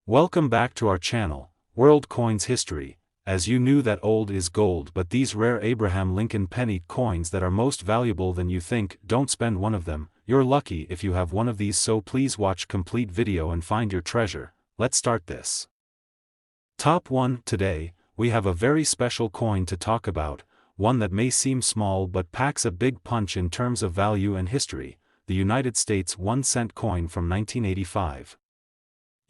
Welcome back to our channel, World Coins History. As you knew that old is gold, but these rare Abraham Lincoln penny coins that are most valuable than you think, don't spend one of them. You're lucky if you have one of these, so please watch complete video and find your treasure. Let's start this. Top 1. Today, we have a very special coin to talk about, one that may seem small but packs a big punch in terms of value and history, the United States 1-cent coin from 1985.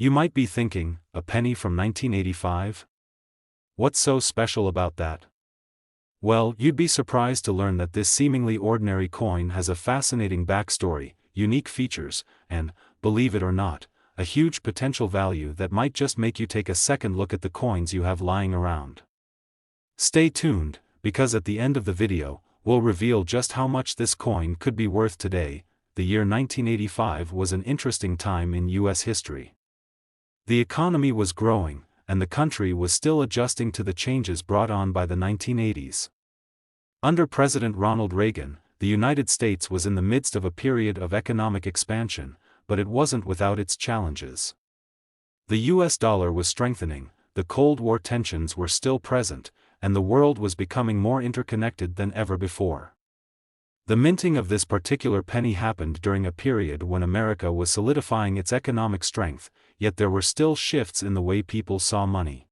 You might be thinking, a penny from 1985? What's so special about that? Well, you'd be surprised to learn that this seemingly ordinary coin has a fascinating backstory, unique features, and, believe it or not, a huge potential value that might just make you take a second look at the coins you have lying around. Stay tuned, because at the end of the video, we'll reveal just how much this coin could be worth today. The year 1985 was an interesting time in U.S. history. The economy was growing, and the country was still adjusting to the changes brought on by the 1980s. Under President Ronald Reagan, the United States was in the midst of a period of economic expansion, but it wasn't without its challenges. The U.S. dollar was strengthening, the Cold War tensions were still present, and the world was becoming more interconnected than ever before. The minting of this particular penny happened during a period when America was solidifying its economic strength, yet there were still shifts in the way people saw money.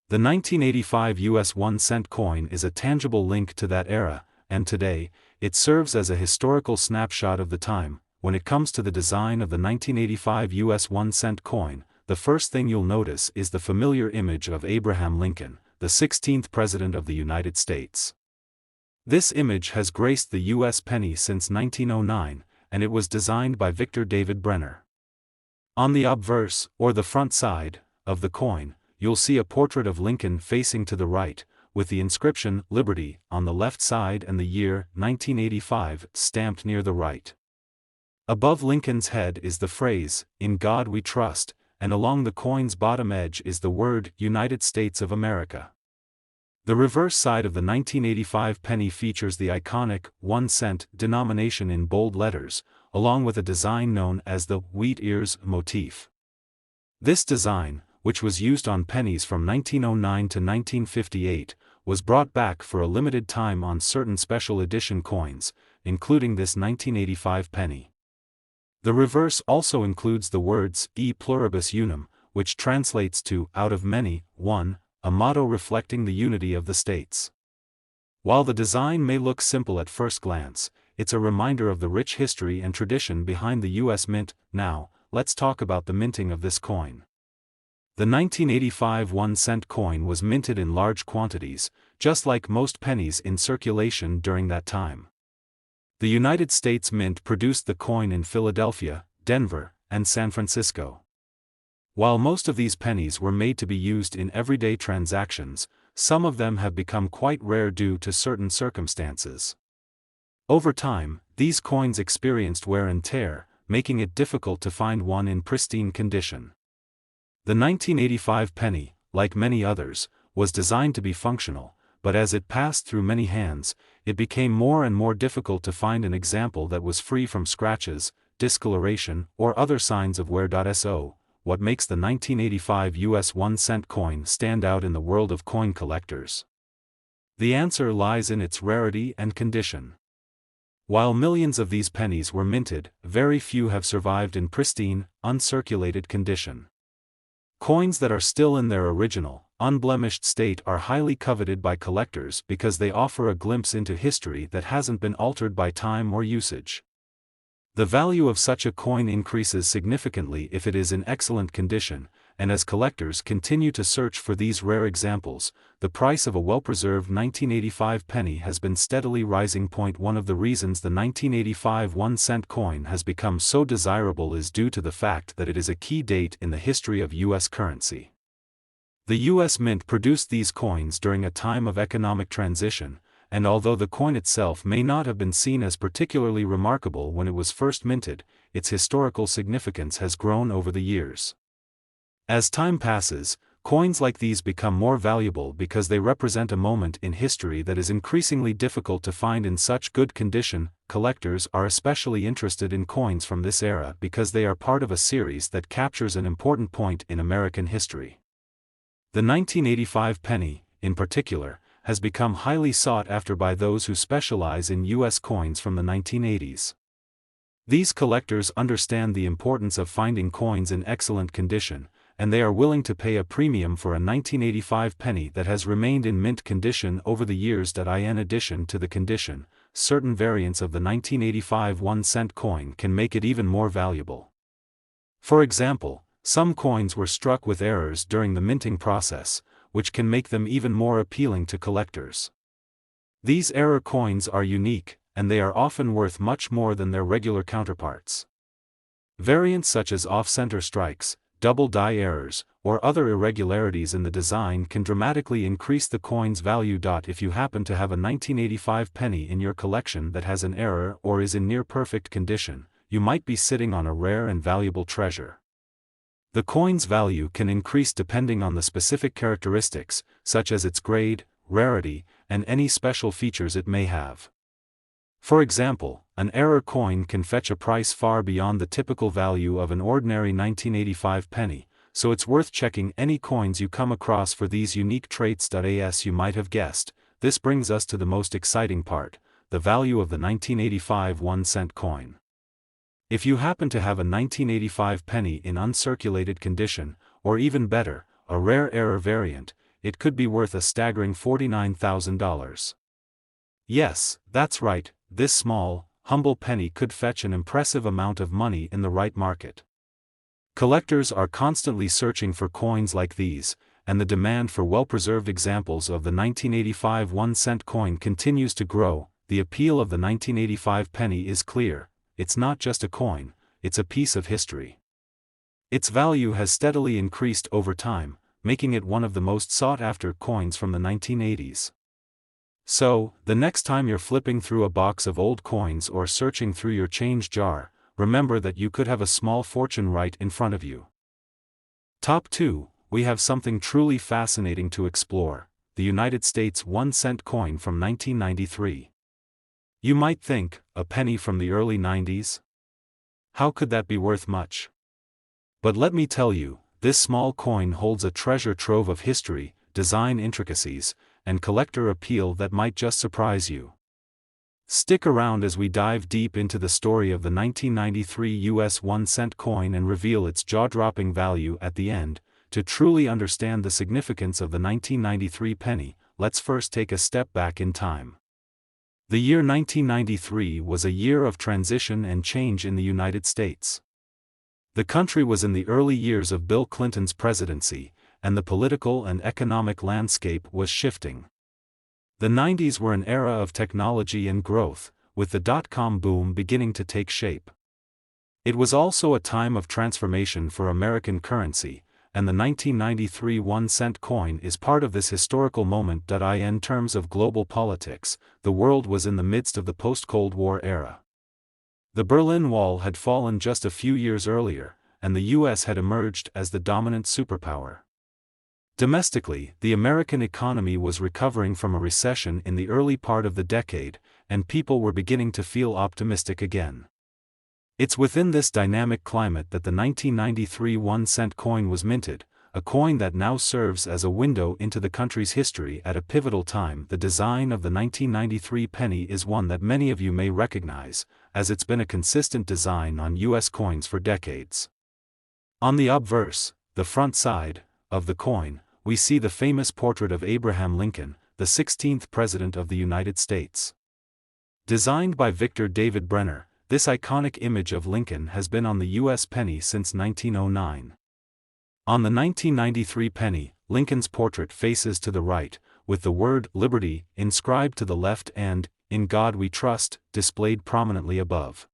The 1985 U.S. 1-cent coin is a tangible link to that era, and today, it serves as a historical snapshot of the time. When it comes to the design of the 1985 U.S. 1-cent coin, the first thing you'll notice is the familiar image of Abraham Lincoln, the 16th President of the United States. This image has graced the U.S. penny since 1909, and it was designed by Victor David Brenner. On the obverse, or the front side, of the coin, you'll see a portrait of Lincoln facing to the right, with the inscription, Liberty, on the left side and the year, 1985, stamped near the right. Above Lincoln's head is the phrase, "In God We Trust," and along the coin's bottom edge is the word, United States of America. The reverse side of the 1985 penny features the iconic 1-cent denomination in bold letters, along with a design known as the wheat ears motif. This design, which was used on pennies from 1909 to 1958, was brought back for a limited time on certain special edition coins, including this 1985 penny. The reverse also includes the words E pluribus unum, which translates to out of many, one, a motto reflecting the unity of the states. While the design may look simple at first glance, it's a reminder of the rich history and tradition behind the U.S. Mint. Now, let's talk about the minting of this coin. The 1985 1-cent coin was minted in large quantities, just like most pennies in circulation during that time. The United States Mint produced the coin in Philadelphia, Denver, and San Francisco. While most of these pennies were made to be used in everyday transactions, some of them have become quite rare due to certain circumstances. Over time, these coins experienced wear and tear, making it difficult to find one in pristine condition. The 1985 penny, like many others, was designed to be functional, but as it passed through many hands, it became more and more difficult to find an example that was free from scratches, discoloration, or other signs of wear. So, what makes the 1985 U.S. 1-cent coin stand out in the world of coin collectors? The answer lies in its rarity and condition. While millions of these pennies were minted, very few have survived in pristine, uncirculated condition. Coins that are still in their original, unblemished state are highly coveted by collectors because they offer a glimpse into history that hasn't been altered by time or usage. The value of such a coin increases significantly if it is in excellent condition, and as collectors continue to search for these rare examples, the price of a well-preserved 1985 penny has been steadily rising. One of the reasons the 1985 1-cent coin has become so desirable is due to the fact that it is a key date in the history of U.S. currency. The U.S. Mint produced these coins during a time of economic transition, and although the coin itself may not have been seen as particularly remarkable when it was first minted, its historical significance has grown over the years. As time passes, Coins like these become more valuable because they represent a moment in history that is increasingly difficult to find in such good condition. Collectors are especially interested in coins from this era because they are part of a series that captures an important point in American history. The 1985 penny, in particular, has become highly sought after by those who specialize in U.S. coins from the 1980s. These collectors understand the importance of finding coins in excellent condition, and they are willing to pay a premium for a 1985 penny that has remained in mint condition over the years. In addition to the condition, certain variants of the 1985 1-cent coin can make it even more valuable. For example, some coins were struck with errors during the minting process, which can make them even more appealing to collectors. These error coins are unique, and they are often worth much more than their regular counterparts. Variants such as off-center strikes, double die errors, or other irregularities in the design can dramatically increase the coin's value. If you happen to have a 1985 penny in your collection that has an error or is in near-perfect condition, you might be sitting on a rare and valuable treasure. The coin's value can increase depending on the specific characteristics, such as its grade, rarity, and any special features it may have. For example, an error coin can fetch a price far beyond the typical value of an ordinary 1985 penny, so it's worth checking any coins you come across for these unique traits. As you might have guessed, this brings us to the most exciting part, the value of the 1985 1-cent coin. If you happen to have a 1985 penny in uncirculated condition, or even better, a rare error variant, it could be worth a staggering $49,000. Yes, that's right, this small, humble penny could fetch an impressive amount of money in the right market. Collectors are constantly searching for coins like these, and the demand for well-preserved examples of the 1985 1-cent coin continues to grow. The appeal of the 1985 penny is clear. It's not just a coin, it's a piece of history. Its value has steadily increased over time, making it one of the most sought-after coins from the 1980s. So, the next time you're flipping through a box of old coins or searching through your change jar, remember that you could have a small fortune right in front of you. Top 2, we have something truly fascinating to explore, the United States 1-cent coin from 1993. You might think, a penny from the early 90s? How could that be worth much? But let me tell you, this small coin holds a treasure trove of history, design intricacies, and collector appeal that might just surprise you. Stick around as we dive deep into the story of the 1993 US 1-cent coin and reveal its jaw-dropping value at the end. To truly understand the significance of the 1993 penny, let's first take a step back in time. The year 1993 was a year of transition and change in the United States. The country was in the early years of Bill Clinton's presidency, and the political and economic landscape was shifting. The 90s were an era of technology and growth, with the dot-com boom beginning to take shape. It was also a time of transformation for American currency, and the 1993 1-cent coin is part of this historical moment. In terms of global politics, the world was in the midst of the post-Cold War era. The Berlin Wall had fallen just a few years earlier, and the US had emerged as the dominant superpower. Domestically, the American economy was recovering from a recession in the early part of the decade, and people were beginning to feel optimistic again. It's within this dynamic climate that the 1993 1-cent coin was minted, a coin that now serves as a window into the country's history at a pivotal time. The design of the 1993 penny is one that many of you may recognize, as it's been a consistent design on US coins for decades. On the obverse, the front side, of the coin, we see the famous portrait of Abraham Lincoln, the 16th President of the United States. Designed by Victor David Brenner, this iconic image of Lincoln has been on the U.S. penny since 1909. On the 1993 penny, Lincoln's portrait faces to the right, with the word "Liberty" inscribed to the left and "In God We Trust" displayed prominently above.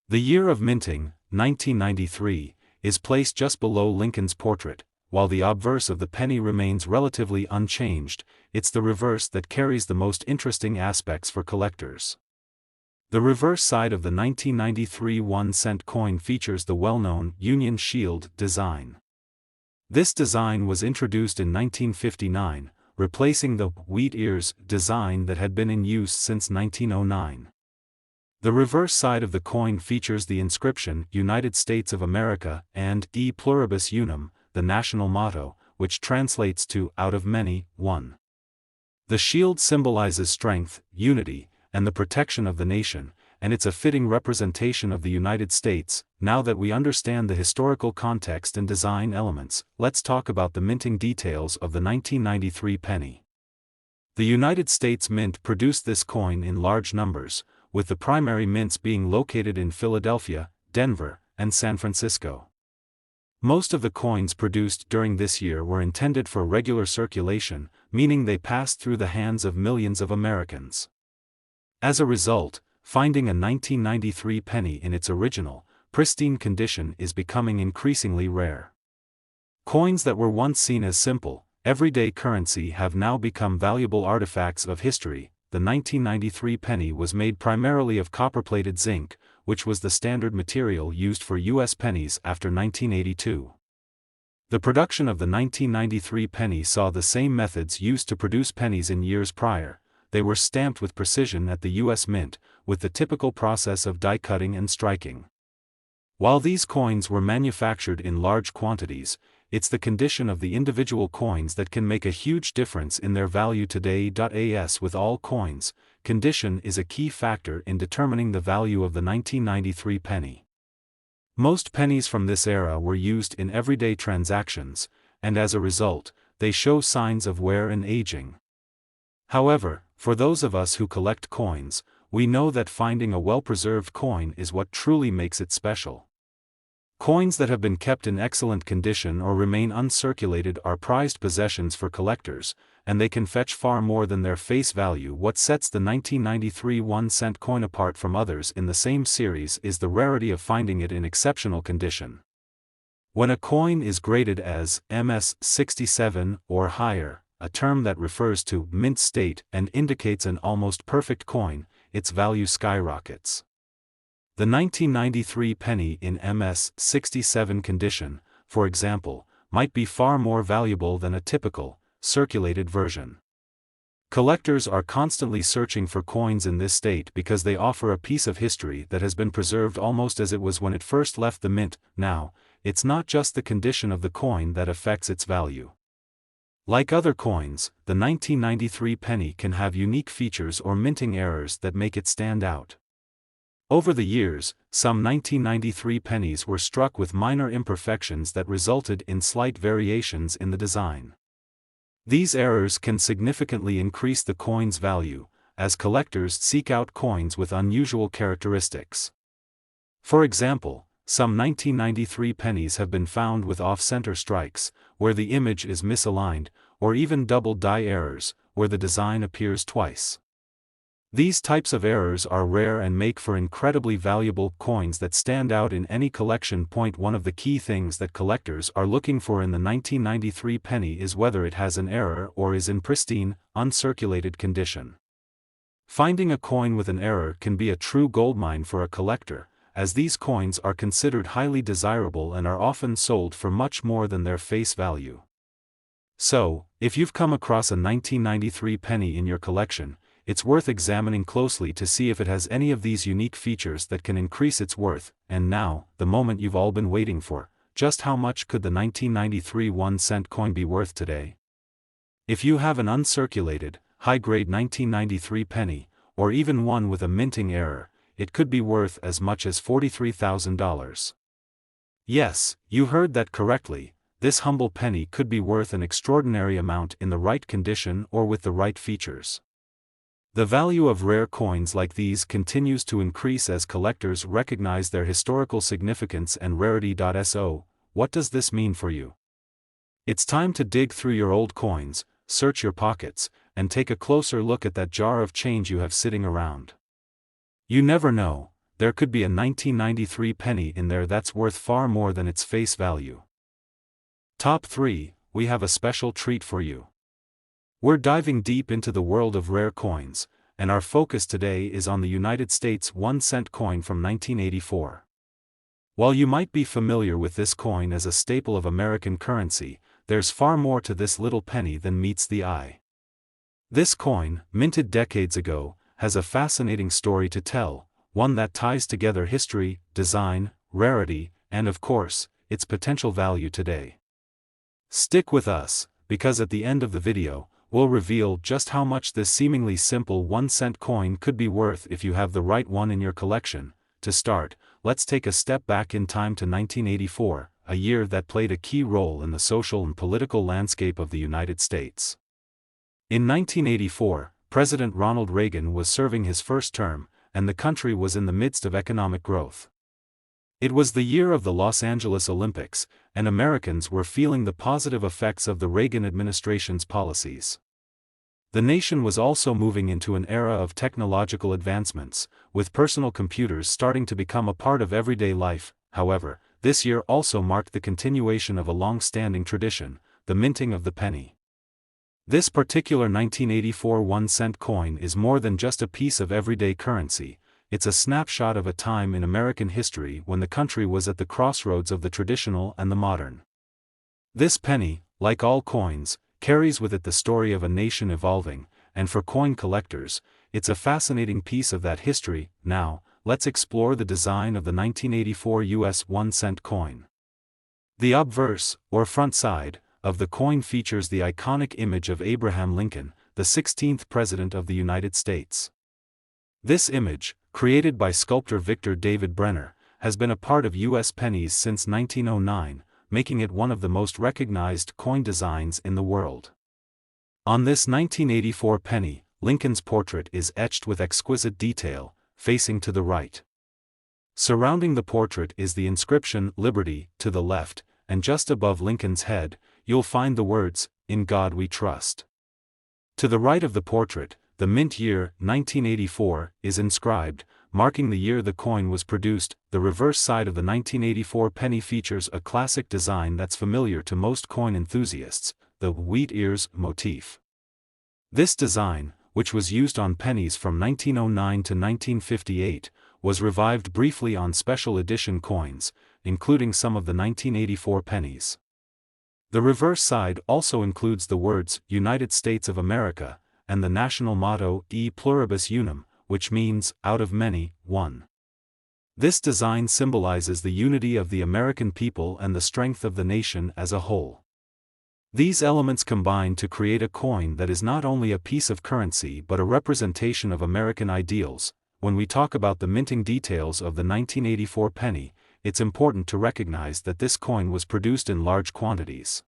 The year of minting, 1993, is placed just below Lincoln's portrait. While the obverse of the penny remains relatively unchanged, it's the reverse that carries the most interesting aspects for collectors. The reverse side of the 1993 1-cent coin features the well-known Union Shield design. This design was introduced in 1959, replacing the wheat ears design that had been in use since 1909. The reverse side of the coin features the inscription United States of America and E pluribus unum, the national motto, which translates to out of many, one. The shield symbolizes strength, unity, and the protection of the nation, and it's a fitting representation of the United States. Now that we understand the historical context and design elements, let's talk about the minting details of the 1993 penny. The United States Mint produced this coin in large numbers, with the primary mints being located in Philadelphia, Denver, and San Francisco. Most of the coins produced during this year were intended for regular circulation, meaning they passed through the hands of millions of Americans. As a result, finding a 1993 penny in its original, pristine condition is becoming increasingly rare. Coins that were once seen as simple, everyday currency have now become valuable artifacts of history. The 1993 penny was made primarily of copper-plated zinc, which was the standard material used for U.S. pennies after 1982. The production of the 1993 penny saw the same methods used to produce pennies in years prior. They were stamped with precision at the U.S. Mint, with the typical process of die cutting and striking. While these coins were manufactured in large quantities, it's the condition of the individual coins that can make a huge difference in their value today. As with all coins, condition is a key factor in determining the value of the 1993 penny. Most pennies from this era were used in everyday transactions, and as a result, they show signs of wear and aging. However, for those of us who collect coins, we know that finding a well-preserved coin is what truly makes it special. Coins that have been kept in excellent condition or remain uncirculated are prized possessions for collectors, and they can fetch far more than their face value. What sets the 1993 1-cent coin apart from others in the same series is the rarity of finding it in exceptional condition. When a coin is graded as MS67 or higher, a term that refers to mint state and indicates an almost perfect coin, its value skyrockets. The 1993 penny in MS67 condition, for example, might be far more valuable than a typical, circulated version. Collectors are constantly searching for coins in this state because they offer a piece of history that has been preserved almost as it was when it first left the mint. Now, it's not just the condition of the coin that affects its value. Like other coins, the 1993 penny can have unique features or minting errors that make it stand out. Over the years, some 1993 pennies were struck with minor imperfections that resulted in slight variations in the design. These errors can significantly increase the coin's value, as collectors seek out coins with unusual characteristics. For example, some 1993 pennies have been found with off-center strikes, where the image is misaligned, or even doubled die errors, where the design appears twice. These types of errors are rare and make for incredibly valuable coins that stand out in any collection. One of the key things that collectors are looking for in the 1993 penny is whether it has an error or is in pristine, uncirculated condition. Finding a coin with an error can be a true goldmine for a collector, as these coins are considered highly desirable and are often sold for much more than their face value. So, if you've come across a 1993 penny in your collection, it's worth examining closely to see if it has any of these unique features that can increase its worth. And now, the moment you've all been waiting for: just how much could the 1993 1-cent coin be worth today? If you have an uncirculated, high-grade 1993 penny, or even one with a minting error, it could be worth as much as $43,000. Yes, you heard that correctly. This humble penny could be worth an extraordinary amount in the right condition or with the right features. The value of rare coins like these continues to increase as collectors recognize their historical significance and rarity. So, what does this mean for you? It's time to dig through your old coins, search your pockets, and take a closer look at that jar of change you have sitting around. You never know, there could be a 1993 penny in there that's worth far more than its face value. Top 3, we have a special treat for you. We're diving deep into the world of rare coins, and our focus today is on the United States 1-cent coin from 1984. While you might be familiar with this coin as a staple of American currency, there's far more to this little penny than meets the eye. This coin, minted decades ago, has a fascinating story to tell, one that ties together history, design, rarity, and of course, its potential value today. Stick with us, because at the end of the video, we'll reveal just how much this seemingly simple 1-cent coin could be worth if you have the right one in your collection. To start, let's take a step back in time to 1984, a year that played a key role in the social and political landscape of the United States. In 1984, President Ronald Reagan was serving his first term, and the country was in the midst of economic growth. It was the year of the Los Angeles Olympics, and Americans were feeling the positive effects of the Reagan administration's policies. The nation was also moving into an era of technological advancements, with personal computers starting to become a part of everyday life. However, this year also marked the continuation of a long-standing tradition, the minting of the penny. This particular 1984 1-cent coin is more than just a piece of everyday currency. It's a snapshot of a time in American history when the country was at the crossroads of the traditional and the modern. This penny, like all coins, carries with it the story of a nation evolving, and for coin collectors, it's a fascinating piece of that history. Now, let's explore the design of the 1984 US 1-cent coin. The obverse, or front side, of the coin features the iconic image of Abraham Lincoln, the 16th President of the United States. This image, created by sculptor Victor David Brenner, has been a part of U.S. pennies since 1909, making it one of the most recognized coin designs in the world. On this 1984 penny, Lincoln's portrait is etched with exquisite detail, facing to the right. Surrounding the portrait is the inscription "Liberty" to the left, and just above Lincoln's head, you'll find the words, "In God We Trust." To the right of the portrait, the mint year, 1984, is inscribed, marking the year the coin was produced. The reverse side of the 1984 penny features a classic design that's familiar to most coin enthusiasts, the wheat ears motif. This design, which was used on pennies from 1909 to 1958, was revived briefly on special edition coins, including some of the 1984 pennies. The reverse side also includes the words "United States of America," and the national motto "E pluribus unum," which means, out of many, one. This design symbolizes the unity of the American people and the strength of the nation as a whole. These elements combine to create a coin that is not only a piece of currency but a representation of American ideals. When we talk about the minting details of the 1984 penny, it's important to recognize that this coin was produced in large quantities.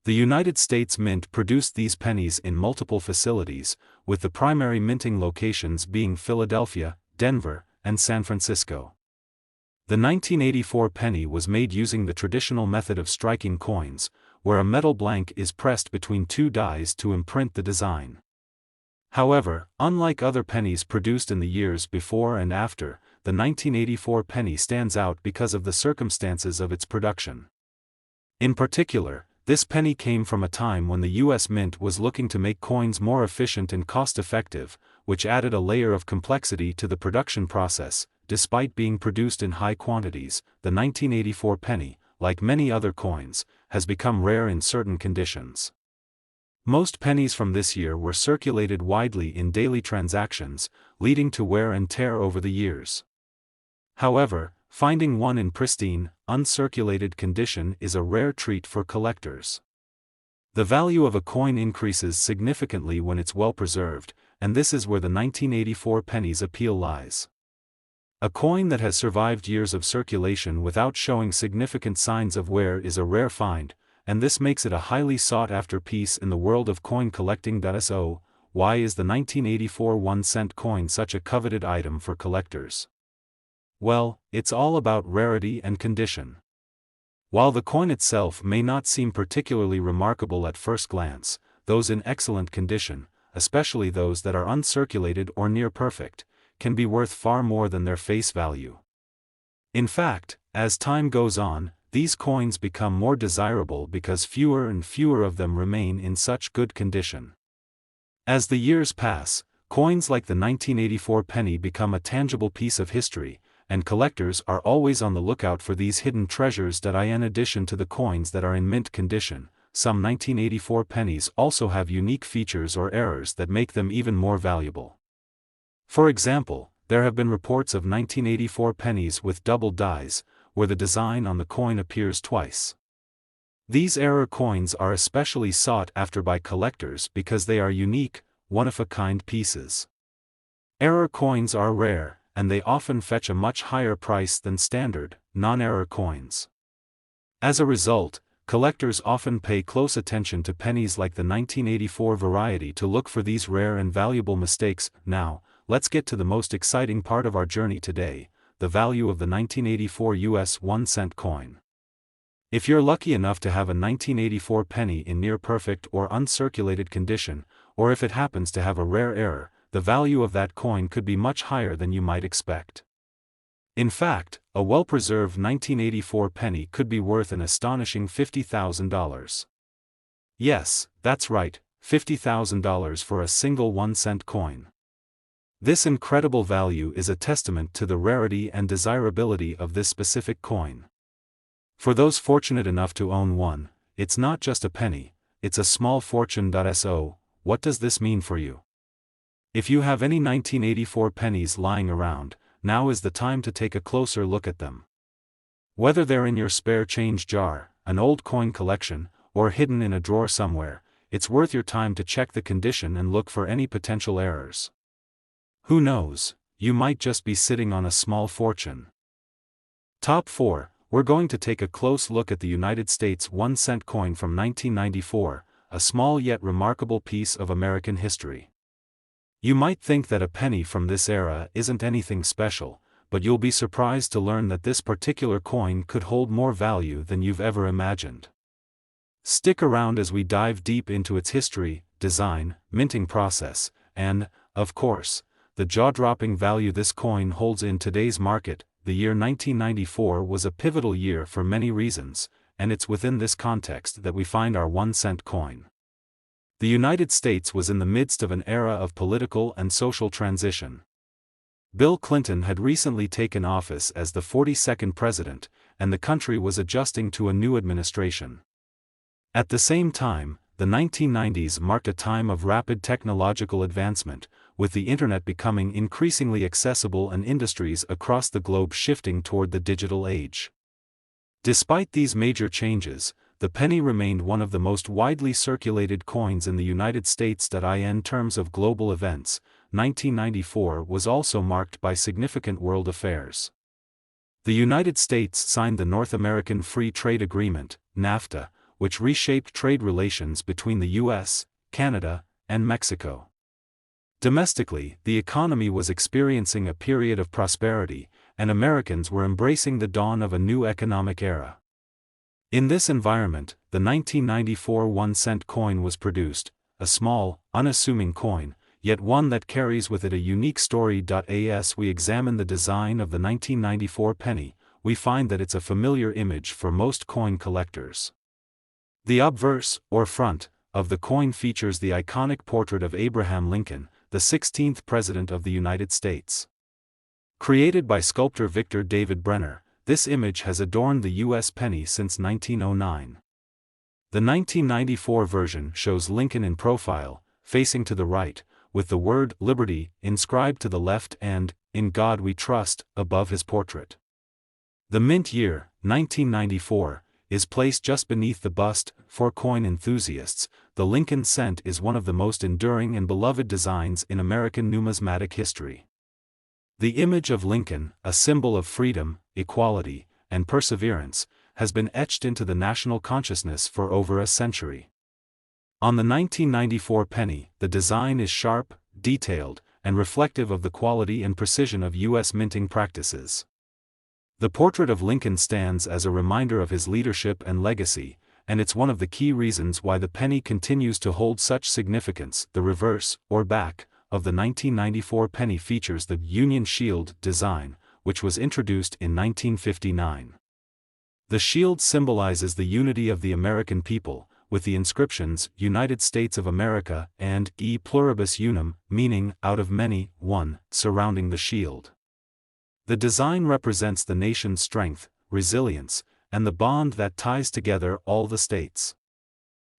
The United States Mint produced these pennies in multiple facilities, with the primary minting locations being Philadelphia, Denver, and San Francisco. The 1984 penny was made using the traditional method of striking coins, where a metal blank is pressed between two dies to imprint the design. However, unlike other pennies produced in the years before and after, the 1984 penny stands out because of the circumstances of its production. In particular, this penny came from a time when the U.S. Mint was looking to make coins more efficient and cost-effective, which added a layer of complexity to the production process. Despite being produced in high quantities, the 1984 penny, like many other coins, has become rare in certain conditions. Most pennies from this year were circulated widely in daily transactions, leading to wear and tear over the years. However, finding one in pristine, uncirculated condition is a rare treat for collectors. The value of a coin increases significantly when it's well preserved, and this is where the 1984 penny's appeal lies. A coin that has survived years of circulation without showing significant signs of wear is a rare find, and this makes it a highly sought-after piece in the world of coin collecting. So, why is the 1984 1-cent coin such a coveted item for collectors? Well, it's all about rarity and condition. While the coin itself may not seem particularly remarkable at first glance, those in excellent condition, especially those that are uncirculated or near perfect, can be worth far more than their face value. In fact, as time goes on, these coins become more desirable because fewer and fewer of them remain in such good condition. As the years pass, coins like the 1984 penny become a tangible piece of history, and collectors are always on the lookout for these hidden treasures. In addition to the coins that are in mint condition, some 1984 pennies also have unique features or errors that make them even more valuable. For example, there have been reports of 1984 pennies with doubled dies, where the design on the coin appears twice. These error coins are especially sought after by collectors because they are unique, one-of-a-kind pieces. Error coins are rare, and they often fetch a much higher price than standard, non-error coins. As a result, collectors often pay close attention to pennies like the 1984 variety to look for these rare and valuable mistakes. Now, let's get to the most exciting part of our journey today, the value of the 1984 US 1-cent coin. If you're lucky enough to have a 1984 penny in near-perfect or uncirculated condition, or if it happens to have a rare error, the value of that coin could be much higher than you might expect. In fact, a well-preserved 1984 penny could be worth an astonishing $50,000. Yes, that's right, $50,000 for a single 1-cent coin. This incredible value is a testament to the rarity and desirability of this specific coin. For those fortunate enough to own one, it's not just a penny, it's a small fortune. So, what does this mean for you? If you have any 1984 pennies lying around, now is the time to take a closer look at them. Whether they're in your spare change jar, an old coin collection, or hidden in a drawer somewhere, it's worth your time to check the condition and look for any potential errors. Who knows, you might just be sitting on a small fortune. Top 4. We're going to take a close look at the United States 1-cent coin from 1994, a small yet remarkable piece of American history. You might think that a penny from this era isn't anything special, but you'll be surprised to learn that this particular coin could hold more value than you've ever imagined. Stick around as we dive deep into its history, design, minting process, and, of course, the jaw-dropping value this coin holds in today's market. The year 1994 was a pivotal year for many reasons, and it's within this context that we find our 1-cent coin. The United States was in the midst of an era of political and social transition. Bill Clinton had recently taken office as the 42nd president, and the country was adjusting to a new administration. At the same time, the 1990s marked a time of rapid technological advancement, with the internet becoming increasingly accessible and industries across the globe shifting toward the digital age. Despite these major changes, the penny remained one of the most widely circulated coins in the United States. In terms of global events, 1994 was also marked by significant world affairs. The United States signed the North American Free Trade Agreement, NAFTA, which reshaped trade relations between the U.S., Canada, and Mexico. Domestically, the economy was experiencing a period of prosperity, and Americans were embracing the dawn of a new economic era. In this environment, the 1994 1-cent coin was produced, a small, unassuming coin, yet one that carries with it a unique story. As we examine the design of the 1994 penny, we find that it's a familiar image for most coin collectors. The obverse, or front, of the coin features the iconic portrait of Abraham Lincoln, the 16th President of the United States. Created by sculptor Victor David Brenner, this image has adorned the U.S. penny since 1909. The 1994 version shows Lincoln in profile, facing to the right, with the word "Liberty" inscribed to the left and "In God We Trust" above his portrait. The mint year, 1994, is placed just beneath the bust. For coin enthusiasts, the Lincoln cent is one of the most enduring and beloved designs in American numismatic history. The image of Lincoln, a symbol of freedom, equality, and perseverance, has been etched into the national consciousness for over a century. On the 1994 penny, the design is sharp, detailed, and reflective of the quality and precision of U.S. minting practices. The portrait of Lincoln stands as a reminder of his leadership and legacy, and it's one of the key reasons why the penny continues to hold such significance. The reverse, or back, of the 1994 penny features the Union Shield design, which was introduced in 1959. The shield symbolizes the unity of the American people, with the inscriptions "United States of America" and "E pluribus unum," meaning "out of many, one," surrounding the shield. The design represents the nation's strength, resilience, and the bond that ties together all the states.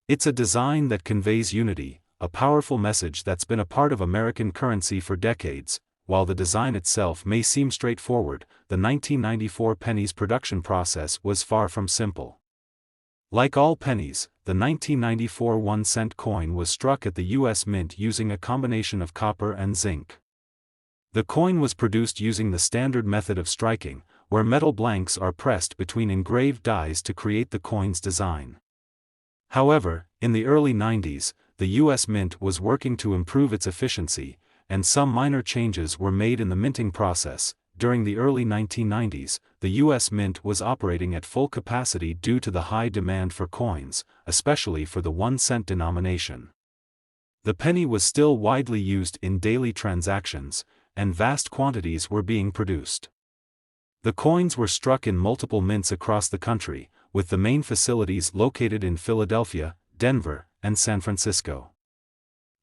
It's a design that conveys unity, a powerful message that's been a part of American currency for decades. While the design itself may seem straightforward, the 1994 penny's production process was far from simple. Like all pennies, the 1994 1-cent coin was struck at the U.S. Mint using a combination of copper and zinc. The coin was produced using the standard method of striking, where metal blanks are pressed between engraved dies to create the coin's design. However, in the early 90s, the U.S. Mint was working to improve its efficiency, and some minor changes were made in the minting process. During the early 1990s, the U.S. Mint was operating at full capacity due to the high demand for coins, especially for the 1-cent denomination. The penny was still widely used in daily transactions, and vast quantities were being produced. The coins were struck in multiple mints across the country, with the main facilities located in Philadelphia, Denver, and San Francisco.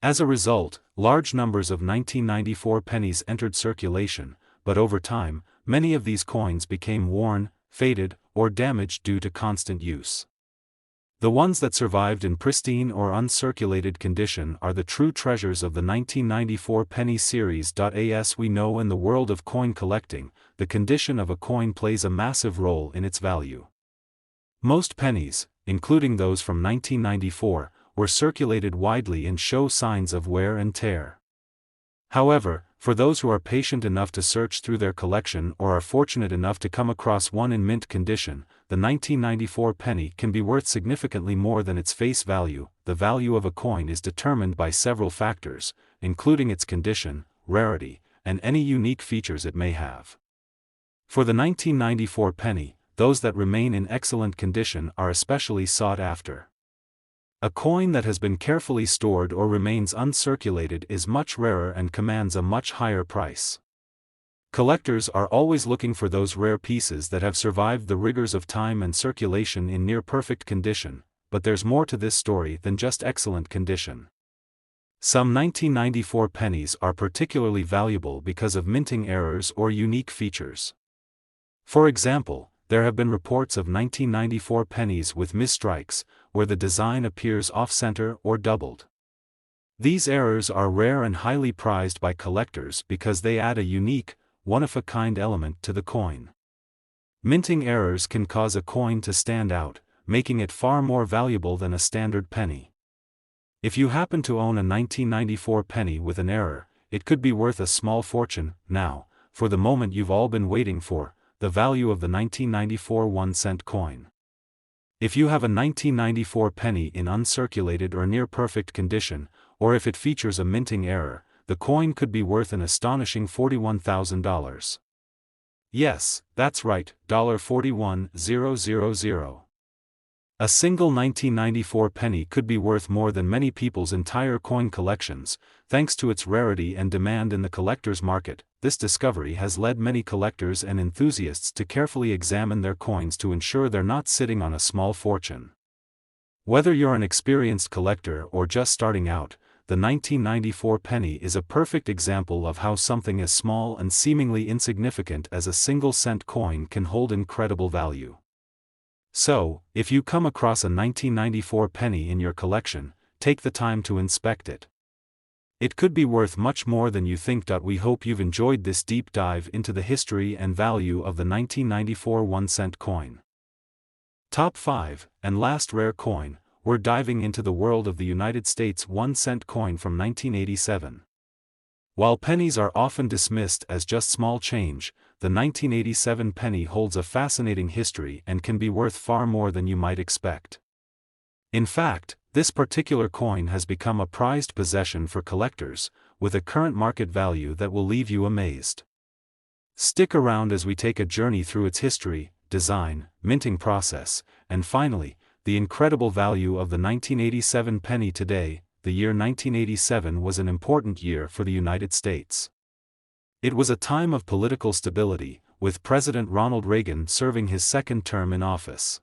As a result, large numbers of 1994 pennies entered circulation, but over time, many of these coins became worn, faded, or damaged due to constant use. The ones that survived in pristine or uncirculated condition are the true treasures of the 1994 penny series. As we know, in the world of coin collecting, the condition of a coin plays a massive role in its value. Most pennies, including those from 1994, were circulated widely and show signs of wear and tear. However, for those who are patient enough to search through their collection or are fortunate enough to come across one in mint condition, the 1994 penny can be worth significantly more than its face value. The value of a coin is determined by several factors, including its condition, rarity, and any unique features it may have. For the 1994 penny, those that remain in excellent condition are especially sought after. A coin that has been carefully stored or remains uncirculated is much rarer and commands a much higher price. Collectors are always looking for those rare pieces that have survived the rigors of time and circulation in near-perfect condition, but there's more to this story than just excellent condition. Some 1994 pennies are particularly valuable because of minting errors or unique features. For example, there have been reports of 1994 pennies with misstrikes, where the design appears off-center or doubled. These errors are rare and highly prized by collectors because they add a unique, one-of-a-kind element to the coin. Minting errors can cause a coin to stand out, making it far more valuable than a standard penny. If you happen to own a 1994 penny with an error, it could be worth a small fortune. Now, for the moment you've all been waiting for, the value of the 1994 1-cent coin. If you have a 1994 penny in uncirculated or near-perfect condition, or if it features a minting error, the coin could be worth an astonishing $41,000. Yes, that's right, $41,000. A single 1994 penny could be worth more than many people's entire coin collections, thanks to its rarity and demand in the collector's market. This discovery has led many collectors and enthusiasts to carefully examine their coins to ensure they're not sitting on a small fortune. Whether you're an experienced collector or just starting out, the 1994 penny is a perfect example of how something as small and seemingly insignificant as a single-cent coin can hold incredible value. So, if you come across a 1994 penny in your collection, take the time to inspect it. It could be worth much more than you think. We hope you've enjoyed this deep dive into the history and value of the 1994 1-cent coin. Top 5, and last rare coin, we're diving into the world of the United States 1-cent coin from 1987. While pennies are often dismissed as just small change, the 1987 penny holds a fascinating history and can be worth far more than you might expect. In fact, this particular coin has become a prized possession for collectors, with a current market value that will leave you amazed. Stick around as we take a journey through its history, design, minting process, and finally, the incredible value of the 1987 penny today. The year 1987 was an important year for the United States. It was a time of political stability, with President Ronald Reagan serving his second term in office.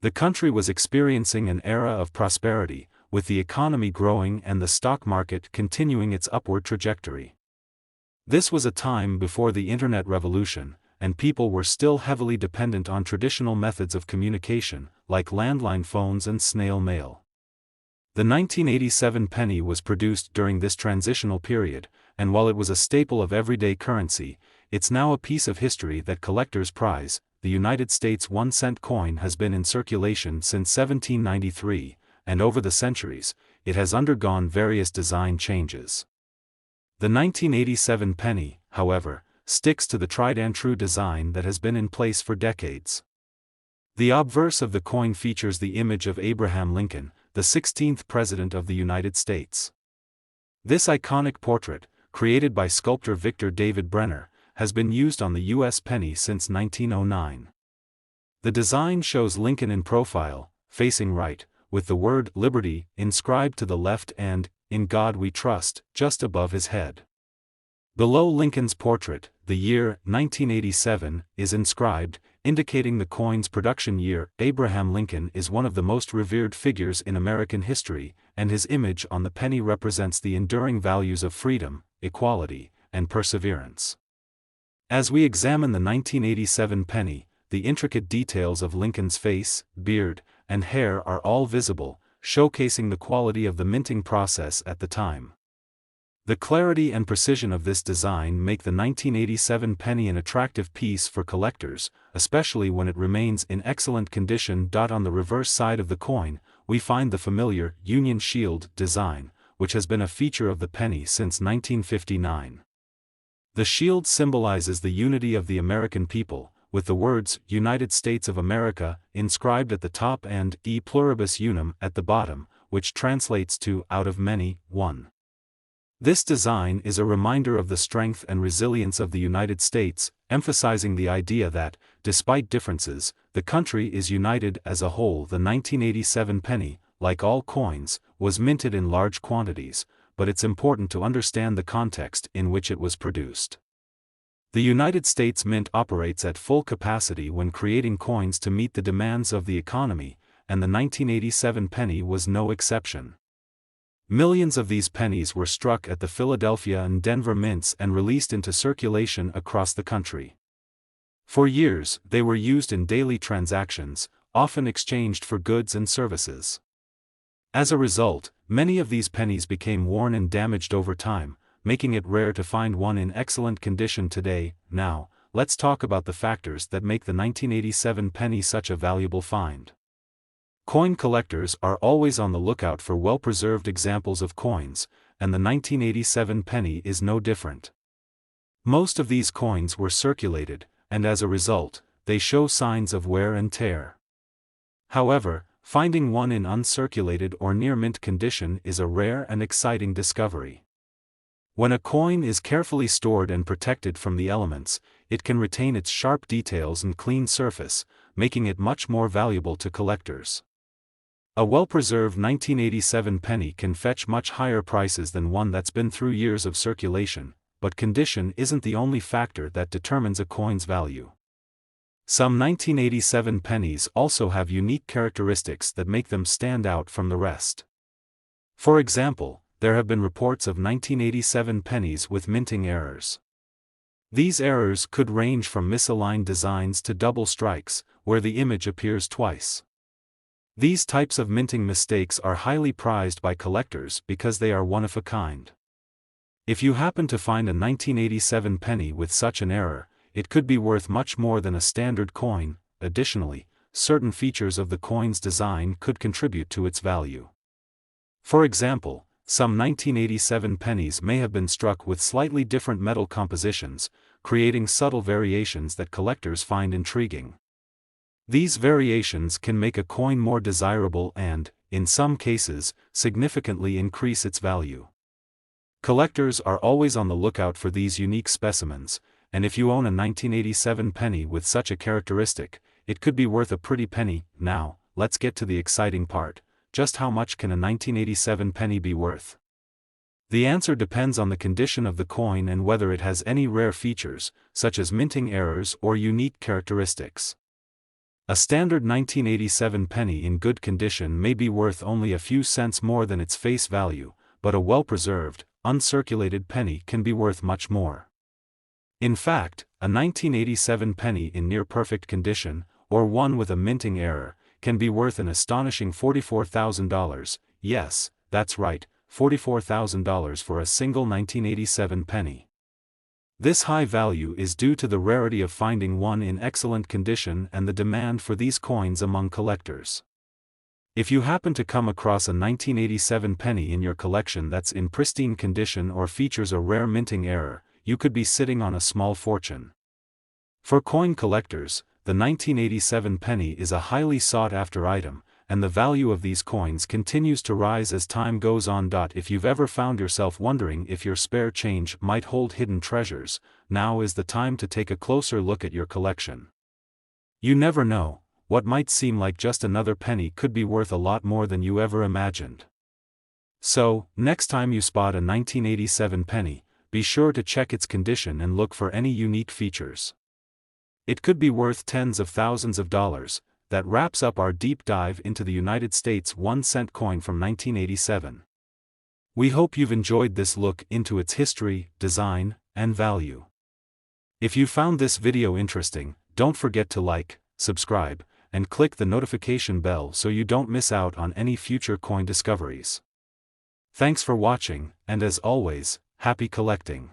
The country was experiencing an era of prosperity, with the economy growing and the stock market continuing its upward trajectory. This was a time before the Internet revolution, and people were still heavily dependent on traditional methods of communication, like landline phones and snail mail. The 1987 penny was produced during this transitional period, and while it was a staple of everyday currency, it's now a piece of history that collectors prize. The United States 1-cent coin has been in circulation since 1793, and over the centuries, it has undergone various design changes. The 1987 penny, however, sticks to the tried-and-true design that has been in place for decades. The obverse of the coin features the image of Abraham Lincoln, the 16th President of the United States. This iconic portrait, created by sculptor Victor David Brenner, has been used on the U.S. penny since 1909. The design shows Lincoln in profile, facing right, with the word "Liberty" inscribed to the left and "In God We Trust" just above his head. Below Lincoln's portrait, the year 1987 is inscribed, indicating the coin's production year. Abraham Lincoln is one of the most revered figures in American history, and his image on the penny represents the enduring values of freedom, equality, and perseverance. As we examine the 1987 penny, the intricate details of Lincoln's face, beard, and hair are all visible, showcasing the quality of the minting process at the time. The clarity and precision of this design make the 1987 penny an attractive piece for collectors, especially when it remains in excellent condition. On the reverse side of the coin, we find the familiar Union Shield design, which has been a feature of the penny since 1959. The shield symbolizes the unity of the American people, with the words "United States of America" inscribed at the top and "E pluribus unum" at the bottom, which translates to "out of many, one." This design is a reminder of the strength and resilience of the United States, emphasizing the idea that, despite differences, the country is united as a whole. The 1987 penny, like all coins, was minted in large quantities, but it's important to understand the context in which it was produced. The United States Mint operates at full capacity when creating coins to meet the demands of the economy, and the 1987 penny was no exception. Millions of these pennies were struck at the Philadelphia and Denver mints and released into circulation across the country. For years, they were used in daily transactions, often exchanged for goods and services. As a result, many of these pennies became worn and damaged over time, making it rare to find one in excellent condition today. Now, let's talk about the factors that make the 1987 penny such a valuable find. Coin collectors are always on the lookout for well-preserved examples of coins, and the 1987 penny is no different. Most of these coins were circulated, and as a result, they show signs of wear and tear. However, finding one in uncirculated or near-mint condition is a rare and exciting discovery. When a coin is carefully stored and protected from the elements, it can retain its sharp details and clean surface, making it much more valuable to collectors. A well-preserved 1987 penny can fetch much higher prices than one that's been through years of circulation, but condition isn't the only factor that determines a coin's value. Some 1987 pennies also have unique characteristics that make them stand out from the rest. For example, there have been reports of 1987 pennies with minting errors. These errors could range from misaligned designs to double strikes, where the image appears twice. These types of minting mistakes are highly prized by collectors because they are one of a kind. If you happen to find a 1987 penny with such an error, it could be worth much more than a standard coin. Additionally, certain features of the coin's design could contribute to its value. For example, some 1987 pennies may have been struck with slightly different metal compositions, creating subtle variations that collectors find intriguing. These variations can make a coin more desirable and, in some cases, significantly increase its value. Collectors are always on the lookout for these unique specimens, and if you own a 1987 penny with such a characteristic, it could be worth a pretty penny. Now, let's get to the exciting part. Just how much can a 1987 penny be worth? The answer depends on the condition of the coin and whether it has any rare features, such as minting errors or unique characteristics. A standard 1987 penny in good condition may be worth only a few cents more than its face value, but a well-preserved, uncirculated penny can be worth much more. In fact, a 1987 penny in near-perfect condition, or one with a minting error, can be worth an astonishing $44,000, yes, that's right, $44,000 for a single 1987 penny. This high value is due to the rarity of finding one in excellent condition and the demand for these coins among collectors. If you happen to come across a 1987 penny in your collection that's in pristine condition or features a rare minting error, you could be sitting on a small fortune. For coin collectors, the 1987 penny is a highly sought-after item, and the value of these coins continues to rise as time goes on. If you've ever found yourself wondering if your spare change might hold hidden treasures, now is the time to take a closer look at your collection. You never know, what might seem like just another penny could be worth a lot more than you ever imagined. So, next time you spot a 1987 penny, be sure to check its condition and look for any unique features. It could be worth tens of thousands of dollars. That wraps up our deep dive into the United States 1-cent coin from 1987. We hope you've enjoyed this look into its history, design, and value. If you found this video interesting, don't forget to like, subscribe, and click the notification bell so you don't miss out on any future coin discoveries. Thanks for watching, and as always, happy collecting.